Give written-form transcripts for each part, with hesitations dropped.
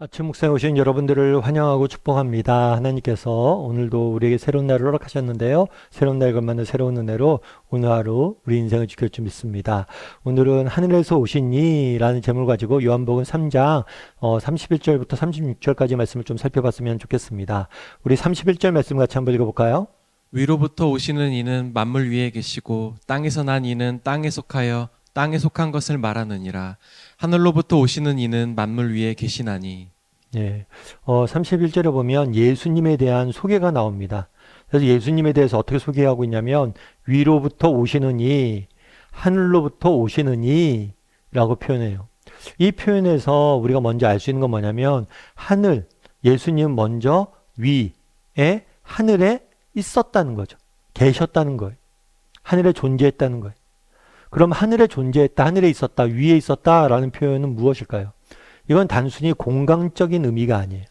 아침 묵상에 오신 여러분들을 환영하고 축복합니다. 하나님께서 오늘도 우리에게 새로운 날을 허락하셨는데요. 새로운 날 걸맞는 새로운 은혜로 오늘 하루 우리 인생을 지킬 줄 믿습니다. 오늘은 하늘에서 오시니 라는 제목을 가지고 요한복음 3장 31절부터 36절까지 말씀을 좀 살펴봤으면 좋겠습니다. 우리 31절 말씀 같이 한번 읽어볼까요? 위로부터 오시는 이는 만물 위에 계시고 땅에서 난 이는 땅에 속하여 땅에 속한 것을 말하느니라. 하늘로부터 오시는 이는 만물 위에 계시나니. 예. 31절에 보면 예수님에 대한 소개가 나옵니다. 그래서 예수님에 대해서 어떻게 소개하고 있냐면 위로부터 오시는 이, 하늘로부터 오시는 이 라고 표현해요. 이 표현에서 우리가 먼저 알 수 있는 건 뭐냐면 하늘, 예수님 먼저 위에 하늘에 있었다는 거죠. 계셨다는 거예요. 하늘에 존재했다는 거예요. 그럼 하늘에 존재했다, 하늘에 있었다, 위에 있었다라는 표현은 무엇일까요? 이건 단순히 공간적인 의미가 아니에요.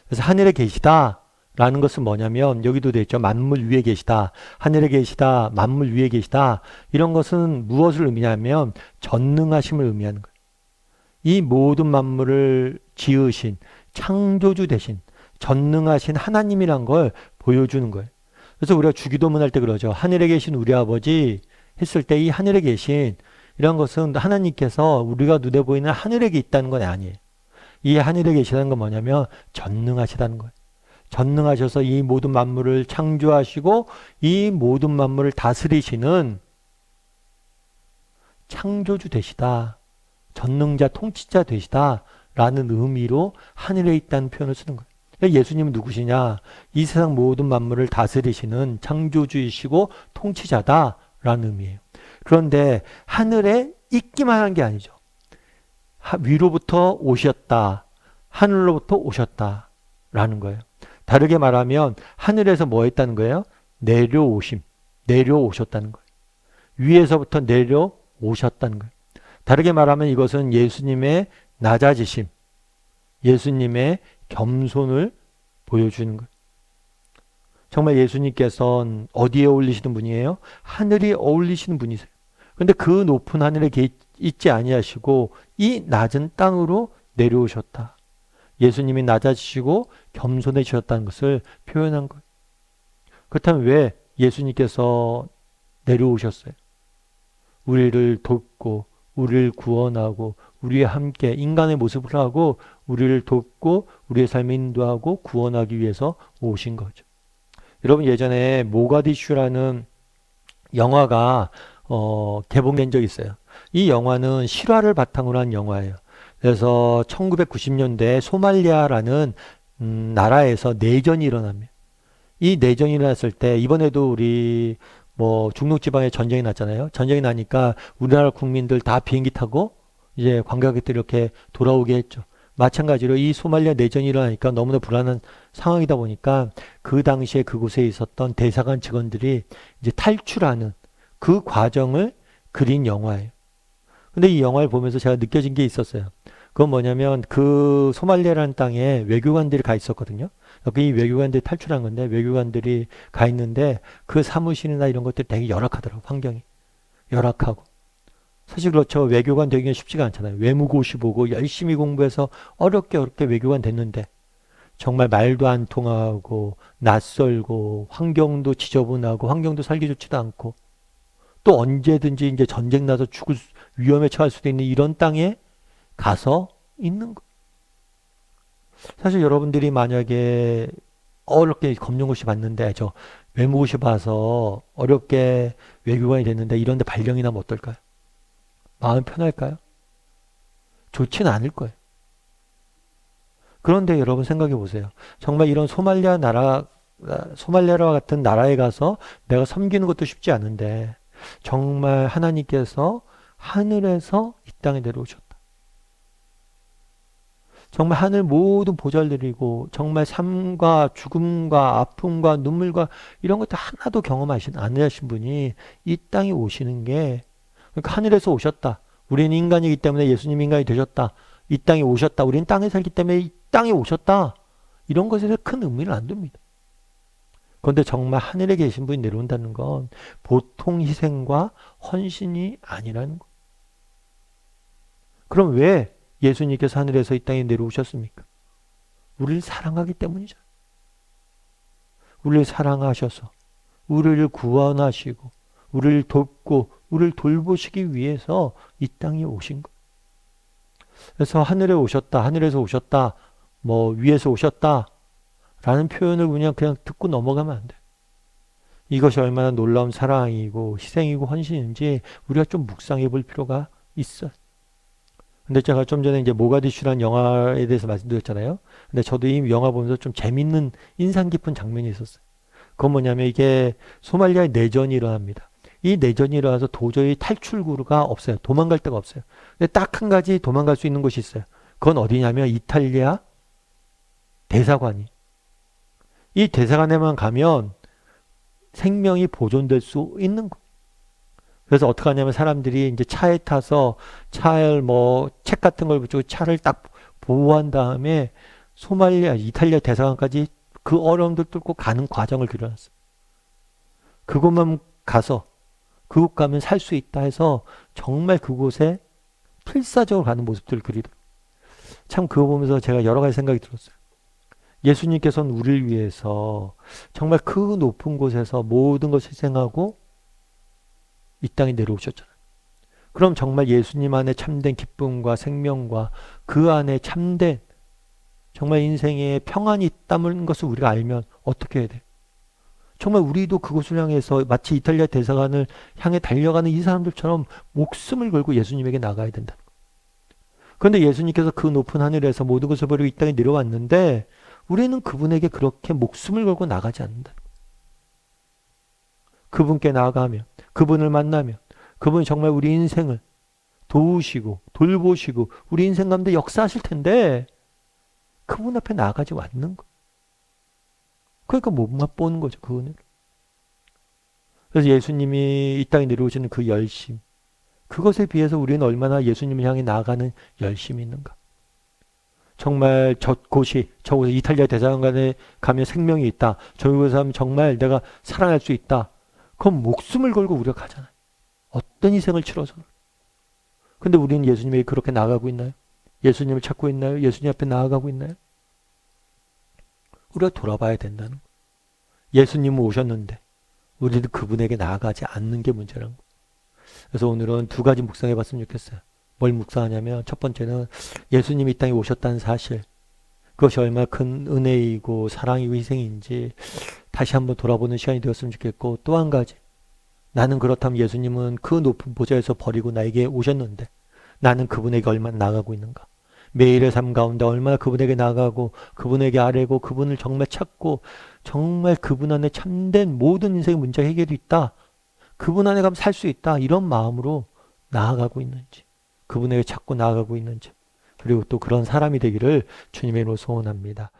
그래서 하늘에 계시다라는 것은 뭐냐면 여기도 되어 있죠. 만물 위에 계시다, 하늘에 계시다, 만물 위에 계시다. 이런 것은 무엇을 의미하냐면 전능하심을 의미하는 거예요. 이 모든 만물을 지으신 창조주 되신 전능하신 하나님이란 걸 보여주는 거예요. 그래서 우리가 주기도문 할 때 그러죠. 하늘에 계신 우리 아버지 했을 때 이 하늘에 계신 이런 것은 하나님께서 우리가 눈에 보이는 하늘에 있다는 건 아니에요. 이 하늘에 계시다는 건 뭐냐면 전능하시다는 거예요. 전능하셔서 이 모든 만물을 창조하시고 이 모든 만물을 다스리시는 창조주 되시다. 전능자 통치자 되시다. 라는 의미로 하늘에 있다는 표현을 쓰는 거예요. 예수님은 누구시냐? 이 세상 모든 만물을 다스리시는 창조주이시고 통치자다. 라는 의미예요. 그런데 하늘에 있기만 한 게 아니죠. 위로부터 오셨다. 하늘로부터 오셨다. 라는 거예요. 다르게 말하면 하늘에서 뭐 했다는 거예요? 내려오심. 내려오셨다는 거예요. 위에서부터 내려오셨다는 거예요. 다르게 말하면 이것은 예수님의 낮아지심, 예수님의 겸손을 보여주는 거예요. 정말 예수님께서는 어디에 어울리시는 분이에요? 하늘이 어울리시는 분이세요. 그런데 그 높은 하늘에 있지 아니하시고 이 낮은 땅으로 내려오셨다. 예수님이 낮아지시고 겸손해지셨다는 것을 표현한 거예요. 그렇다면 왜 예수님께서 내려오셨어요? 우리를 돕고 우리를 구원하고 우리와 함께 인간의 모습을 하고 우리를 돕고 우리의 삶을 인도하고 구원하기 위해서 오신 거죠. 여러분 예전에 모가디슈라는 영화가 개봉된 적이 있어요. 이 영화는 실화를 바탕으로 한 영화예요. 그래서 1990년대 소말리아라는 나라에서 내전이 일어납니다. 이 내전이 일어났을 때 이번에도 우리 중동지방에 전쟁이 났잖아요. 전쟁이 나니까 우리나라 국민들 다 비행기 타고 이제 관광객들이 이렇게 돌아오게 했죠. 마찬가지로 이 소말리아 내전이 일어나니까 너무나 불안한 상황이다 보니까 그 당시에 그곳에 있었던 대사관 직원들이 이제 탈출하는 그 과정을 그린 영화예요. 근데 이 영화를 보면서 제가 느껴진 게 있었어요. 그건 뭐냐면 그 소말리아라는 땅에 외교관들이 가 있었거든요. 이 외교관들이 탈출한 건데 외교관들이 가 있는데 그 사무실이나 이런 것들이 되게 열악하더라고요. 환경이. 열악하고. 사실 그렇죠. 외교관 되기는 쉽지가 않잖아요. 외무고시 보고 열심히 공부해서 어렵게 외교관 됐는데 정말 말도 안 통하고 낯설고 환경도 지저분하고 환경도 살기 좋지도 않고 또 언제든지 이제 전쟁 나서 죽을 위험에 처할 수도 있는 이런 땅에 가서 있는 거. 사실 여러분들이 만약에 어렵게 검정고시 봤는데 저 외무고시 봐서 어렵게 외교관이 됐는데 이런 데 발령이 나면 어떨까요? 마음 편할까요? 좋지는 않을 거예요. 그런데 여러분 생각해 보세요. 정말 이런 소말리아와 같은 나라에 가서 내가 섬기는 것도 쉽지 않은데 정말 하나님께서 하늘에서 이 땅에 내려오셨다. 정말 하늘 모든 보잘드리고 정말 삶과 죽음과 아픔과 눈물과 이런 것들 하나도 경험하신 안 하신 분이 이 땅에 오시는 게 그러니까 하늘에서 오셨다. 우리는 인간이기 때문에 예수님 인간이 되셨다. 이 땅에 오셨다. 우리는 땅에 살기 때문에 이 땅에 오셨다. 이런 것에서 큰 의미를 안 둡니다. 그런데 정말 하늘에 계신 분이 내려온다는 건 보통 희생과 헌신이 아니라는 거. 그럼 왜 예수님께서 하늘에서 이 땅에 내려오셨습니까? 우리를 사랑하기 때문이죠. 우리를 사랑하셔서 우리를 구원하시고 우리를 돕고 우리를 돌보시기 위해서 이 땅에 오신 거예요. 그래서 하늘에 오셨다, 하늘에서 오셨다, 뭐 위에서 오셨다 라는 표현을 그냥 듣고 넘어가면 안 돼요. 이것이 얼마나 놀라운 사랑이고 희생이고 헌신인지 우리가 좀 묵상해 볼 필요가 있어요. 근데 제가 좀 전에 이제 모가디슈라는 영화에 대해서 말씀드렸잖아요. 근데 저도 이 영화 보면서 좀 재밌는 인상 깊은 장면이 있었어요. 그건 뭐냐면 이게 소말리아에 내전이 일어납니다. 이 내전이 일어나서 도저히 탈출구가 없어요. 도망갈 데가 없어요. 근데 딱 한 가지 도망갈 수 있는 곳이 있어요. 그건 어디냐면 이탈리아 대사관이. 이 대사관에만 가면 생명이 보존될 수 있는 거예요. 그래서 어떻게 하냐면 사람들이 이제 차에 타서 차에 뭐 책 같은 걸 붙이고 차를 딱 보호한 다음에 이탈리아 대사관까지 그 어려움들 뚫고 가는 과정을 그려놨어요. 그곳만 가서 그곳 가면 살 수 있다 해서 정말 그곳에 필사적으로 가는 모습들을 그리더라고요. 참 그거 보면서 제가 여러 가지 생각이 들었어요. 예수님께서는 우리를 위해서 정말 그 높은 곳에서 모든 것을 희생하고 이 땅에 내려오셨잖아요. 그럼 정말 예수님 안에 참된 기쁨과 생명과 그 안에 참된 정말 인생에 평안이 있다는 것을 우리가 알면 어떻게 해야 돼? 정말 우리도 그곳을 향해서 마치 이탈리아 대사관을 향해 달려가는 이 사람들처럼 목숨을 걸고 예수님에게 나가야 된다. 그런데 예수님께서 그 높은 하늘에서 모든 것을 버리고 이 땅에 내려왔는데 우리는 그분에게 그렇게 목숨을 걸고 나가지 않는다. 그분께 나아가면, 그분을 만나면, 그분이 정말 우리 인생을 도우시고 돌보시고 우리 인생 가운데 역사하실 텐데 그분 앞에 나아가지 않는 거. 그러니까 못 맛보는 거죠, 그 은혜를. 그래서 예수님이 이 땅에 내려오시는 그 열심, 그것에 비해서 우리는 얼마나 예수님을 향해 나아가는 열심이 있는가. 정말 저곳이 이탈리아 대사관에 가면 생명이 있다. 저곳에 하면 정말 내가 살아날 수 있다. 그건 목숨을 걸고 우리가 가잖아요. 어떤 희생을 치러서. 근데 우리는 예수님에게 그렇게 나아가고 있나요? 예수님을 찾고 있나요? 예수님 앞에 나아가고 있나요? 우리가 돌아봐야 된다는 거예요. 예수님은 오셨는데 우리도 그분에게 나아가지 않는 게 문제라는 거예요. 그래서 오늘은 두 가지 묵상해 봤으면 좋겠어요. 뭘 묵상하냐면 첫 번째는 예수님이 이 땅에 오셨다는 사실, 그것이 얼마나 큰 은혜이고 사랑이고 희생인지 다시 한번 돌아보는 시간이 되었으면 좋겠고, 또 한 가지, 나는 그렇다면 예수님은 그 높은 보좌에서 버리고 나에게 오셨는데 나는 그분에게 얼마나 나아가고 있는가. 매일의 삶 가운데 얼마나 그분에게 나아가고 그분에게 아뢰고 그분을 정말 찾고 정말 그분 안에 참된 모든 인생의 문제 해결이 있다. 그분 안에 가면 살 수 있다. 이런 마음으로 나아가고 있는지, 그분에게 찾고 나아가고 있는지, 그리고 또 그런 사람이 되기를 주님의 이름으로 소원합니다.